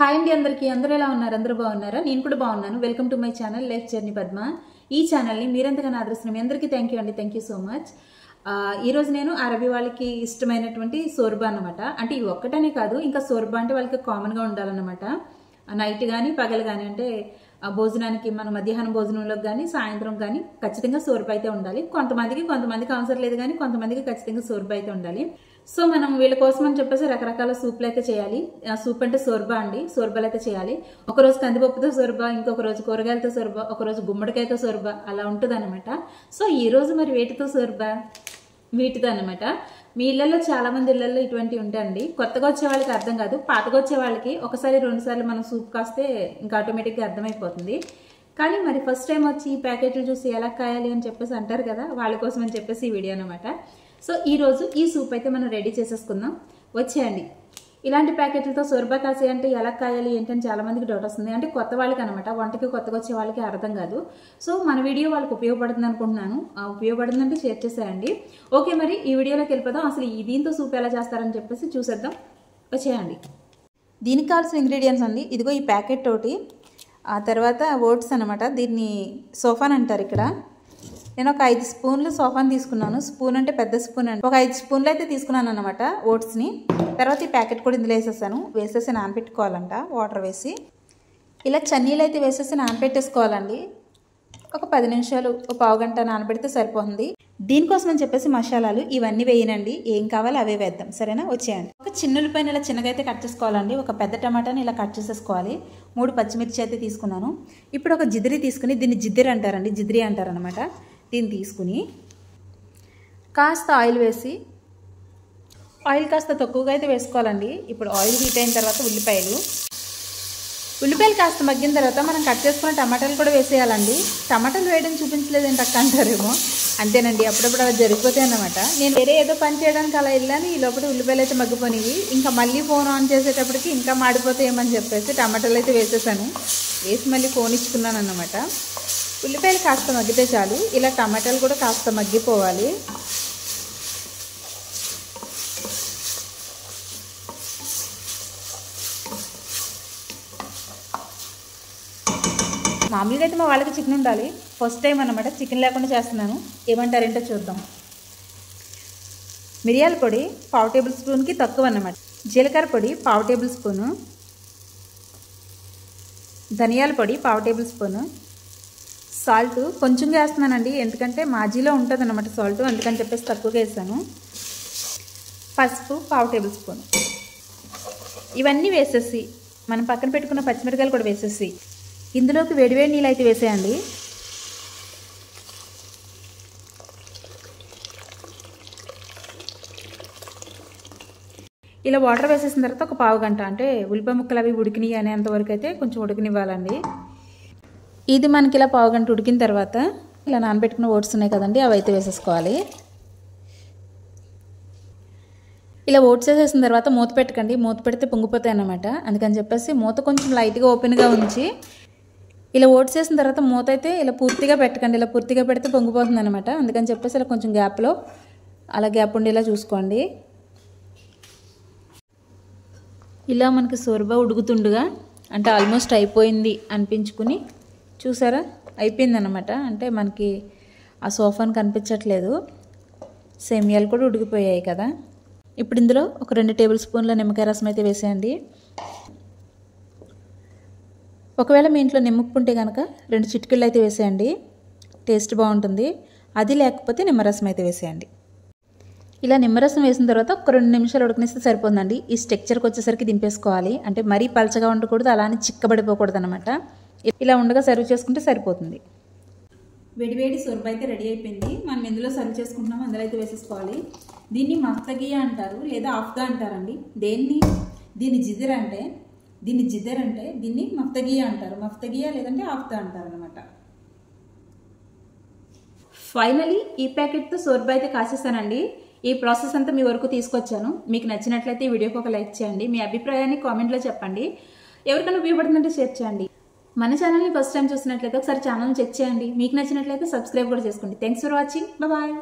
Hi అండి అందరికీ అందరూ ఎలా ఉన్నారు? అందరూ బాగున్నారా? నేను కూడా బాగున్నాను. Welcome to my channel life journey Padma. ఈ ఛానల్ని మీరెంతగానో ఆదరిస్తున్న మీ అందరికీ థ్యాంక్ యూ అండి. Thank you so much. ఈరోజు నేను అరబీ వాళ్ళకి ఇష్టమైనటువంటి సోర్బా అనమాట. అంటే ఇవి ఒక్కటనే కాదు, ఇంకా సోర్బా అంటే వాళ్ళకి కామన్గా ఉండాలన్నమాట. నైట్ కానీ పగలు కానీ అంటే భోజనానికి మన మధ్యాహ్నం భోజనంలోకి కానీ సాయంత్రం కానీ ఖచ్చితంగా సోర్బా అయితే ఉండాలి. కొంతమందికి అవసరం లేదు కానీ కొంతమందికి ఖచ్చితంగా సోర్బా అయితే ఉండాలి. సో మనం వీళ్ళ కోసం అని చెప్పేసి రకరకాల సూప్లు అయితే చేయాలి. సూప్ అంటే సోర్బా అండి, సోర్బాలు అయితే చేయాలి. ఒకరోజు కందిపప్పుతో సోర్బా, ఇంకొక రోజు కూరగాయలతో సోర్బా, ఒకరోజు గుమ్మడికాయతో సోర్బా, అలా ఉంటుంది అనమాట. సో ఈ రోజు మరి వేటితో సోర్బా? వీటితో అనమాట. మీ ఇళ్లలో చాలా మంది ఇళ్లలో ఇటువంటివి ఉంటాయండి. కొత్తగా వచ్చే వాళ్ళకి అర్థం కాదు, పాతగా వచ్చే వాళ్ళకి ఒకసారి రెండు సార్లు మనం సూప్ కాస్తే ఇంకా ఆటోమేటిక్గా అర్థమైపోతుంది. కానీ మరి ఫస్ట్ టైం వచ్చి ఈ ప్యాకెట్లు చూసి ఎలా కాయాలి అని చెప్పేసి అంటారు కదా, వాళ్ళ కోసం అని చెప్పేసి ఈ వీడియో అనమాట. సో ఈరోజు ఈ సూప్ అయితే మనం రెడీ చేసేసుకుందాం. వచ్చేయండి. ఇలాంటి ప్యాకెట్లతో సోర్బా కాసే అంటే ఎలా కాయాలి ఏంటని చాలా మందికి డౌట్ వస్తుంది. అంటే కొత్త వాళ్ళకి అనమాట, వంటకి కొత్తగా వచ్చే వాళ్ళకి అర్థం కాదు. సో మన వీడియో వాళ్ళకి ఉపయోగపడుతుంది అనుకుంటున్నాను. ఉపయోగపడుతుందంటే షేర్ చేసేయండి. ఓకే, మరి ఈ వీడియోలోకి వెళ్ళిపోదాం. అసలు దీంతో సూప్ ఎలా చేస్తారని చెప్పేసి చూసేద్దాం. వచ్చేయండి. దీనికి కావాల్సిన ఇంగ్రీడియంట్స్ అండి, ఇదిగో ఈ ప్యాకెట్ తోటి, ఆ తర్వాత ఓట్స్ అనమాట. దీన్ని సోఫాన్ అంటారు ఇక్కడ. నేను ఒక 5 స్పూన్లు సోఫాన్ తీసుకున్నాను. స్పూన్ అంటే పెద్ద స్పూన్ అండి. ఒక 5 స్పూన్లు అయితే తీసుకున్నాను అనమాట ఓట్స్ని. తర్వాత ఈ ప్యాకెట్ కూడా ఇందులో వేసేసి నానబెట్టుకోవాలంట వాటర్ వేసి. ఇలా చన్నీళ్ళు అయితే వేసేసి నానబెట్టేసుకోవాలండి. ఒక 10 నిమిషాలు, ఒక పావు గంట నానబెడితే సరిపోతుంది. దీనికోసం అని చెప్పేసి మసాలాలు ఇవన్నీ వేయనండి, ఏం కావాలో అవే వేద్దాం. సరేనా? వచ్చేయండి. ఒక చిన్నులపైన ఇలా చిన్నగా అయితే కట్ చేసుకోవాలండి. ఒక పెద్ద టమాటాని ఇలా కట్ చేసేసుకోవాలి. 3 పచ్చిమిర్చి అయితే తీసుకున్నాను. ఇప్పుడు ఒక జిదిరి తీసుకుని, దీన్ని జిద్దిరి అంటారండి, జిద్రి అంటారనమాట. దీన్ని తీసుకుని కాస్త ఆయిల్ వేసి, ఆయిల్ కాస్త తక్కువగా అయితే వేసుకోవాలండి. ఇప్పుడు ఆయిల్ హీట్ అయిన తర్వాత ఉల్లిపాయలు కాస్త మగ్గిన తర్వాత మనం కట్ చేసుకున్న టమాటాలు కూడా వేసేయాలండి. టమాటాలు వేయడం చూపించలేదంటే అక్క అంటారేమో. అంతేనండి, అప్పుడప్పుడు అలా జరిగిపోతాయి అన్నమాట. నేను వేరే ఏదో పని చేయడానికి అలా వెళ్ళాను, ఈ లోపల ఉల్లిపాయలు అయితే మగ్గిపోయినవి. ఇంకా మళ్ళీ ఫోన్ ఆన్ చేసేటప్పటికి ఇంకా మాడిపోతాయేమని చెప్పేసి టమాటాలు అయితే వేసేసాను. వేసి మళ్ళీ ఫోన్ ఇచ్చుకున్నాను అన్నమాట. ఉల్లిపాయలు కాస్త మగ్గితే చాలు. ఇలా టమాటాలు కూడా కాస్త మగ్గిపోవాలి. మామూలుగా అయితే మా వాళ్ళకి చికెన్ ఉండాలి. ఫస్ట్ టైం అన్నమాట, చికెన్ లేకుండా చేస్తున్నాను. ఏమంటారేంటో చూద్దాం. మిరియాల పొడి 1/2 టేబుల్ స్పూన్కి తక్కువ అన్నమాట. జీలకర్ర పొడి 1/2 టేబుల్ స్పూను. ధనియాల పొడి 1/2 టేబుల్ స్పూను. సాల్ట్ కొంచెంగా వేస్తున్నానండి, ఎందుకంటే మాజీలో ఉంటుంది అన్నమాట సాల్ట్, అందుకని చెప్పేసి తక్కువగా వేసాను. పసుపు 1/2 టేబుల్ స్పూన్. ఇవన్నీ వేసేసి మనం పక్కన పెట్టుకున్న పచ్చిమిరకాయలు కూడా వేసేసి ఇందులోకి వేడివేడి నీళ్ళు అయితే వేసేయండి. ఇలా వాటర్ వేసేసిన తర్వాత ఒక పావు గంట, అంటే ఉల్లిపాయ ముక్కలు అవి ఉడికినాయి అనేంతవరకు అయితే కొంచెం ఉడకనివ్వాలండి. ఇది మనకి ఇలా పావు గంట ఉడికిన తర్వాత ఇలా నానబెట్టుకున్న ఓట్స్ ఉన్నాయి కదండి, అవి అయితే వేసేసుకోవాలి. ఇలా ఓట్స్ వేసేసిన తర్వాత మూత పెట్టకండి, మూత పెడితే పొంగిపోతాయి అన్నమాట. అందుకని చెప్పేసి మూత కొంచెం లైట్గా ఓపెన్గా ఉంచి, ఇలా ఓట్స్ వేసిన తర్వాత మూత అయితే ఇలా పూర్తిగా పెట్టకండి. ఇలా పూర్తిగా పెడితే పొంగిపోతుంది అనమాట. అందుకని చెప్పేసి ఇలా కొంచెం గ్యాప్లో అలా గ్యాప్ ఉండేలా చూసుకోండి. ఇలా మనకి సోర్బా ఉడుకుతుండగా, అంటే ఆల్మోస్ట్ అయిపోయింది అనిపించుకుని, చూసారా అయిపోయిందన్నమాట. అంటే మనకి ఆ సోఫాను కనిపించట్లేదు, సేమియాలు కూడా ఉడికిపోయాయి కదా. ఇప్పుడు ఇందులో ఒక 2 టేబుల్ స్పూన్ల నిమ్మకాయ రసం అయితే వేసేయండి. ఒకవేళ మీ ఇంట్లో నిమ్మప్పు ఉంటే కనుక 2 చిటికెళ్ళు అయితే వేసేయండి, టేస్ట్ బాగుంటుంది. అది లేకపోతే నిమ్మరసం అయితే వేసేయండి. ఇలా నిమ్మరసం వేసిన తర్వాత ఒక 2 నిమిషాలు ఉడకనిస్తే సరిపోతుందండి. ఈ స్ట్రక్చర్కి వచ్చేసరికి దింపేసుకోవాలి. అంటే మరీ పలచగా ఉండకూడదు, అలానే చిక్కబడిపోకూడదు అనమాట. ఇలా ఉండగా సర్వ్ చేసుకుంటే సరిపోతుంది. వేడివేడి సోర్బా అయితే రెడీ అయిపోయింది. మనం ఎందులో సర్వ్ చేసుకుంటున్నామో అందులో అయితే వేసేసుకోవాలి. దీన్ని మఫ్తగియా అంటారు, లేదా ఆఫ్గా అంటారండి. దీన్ని జిదర్ అంటే దీన్ని మఫ్తగియా అంటారు. మఫ్తగియా లేదంటే ఆఫ్గా అంటారు అనమాట. ఫైనలీ ఈ ప్యాకెట్తో సోర్బా అయితే కాసేస్తానండి. ఈ ప్రాసెస్ అంతా మీ వరకు తీసుకొచ్చాను. మీకు నచ్చినట్లయితే ఈ వీడియోకి ఒక లైక్ చేయండి. మీ అభిప్రాయాన్ని కామెంట్లో చెప్పండి. ఎవరికైనా ఉపయోగపడుతుందంటే షేర్ చేయండి. మన ఛానల్ని ఫస్ట్ టైం చూసినట్లయితే ఒకసారి ఛానల్ని చెక్ చేయండి. మీకు నచ్చినట్లయితే సబ్స్క్రైబ్ కూడా చేసుకోండి. Thanks for watching. బాయ్.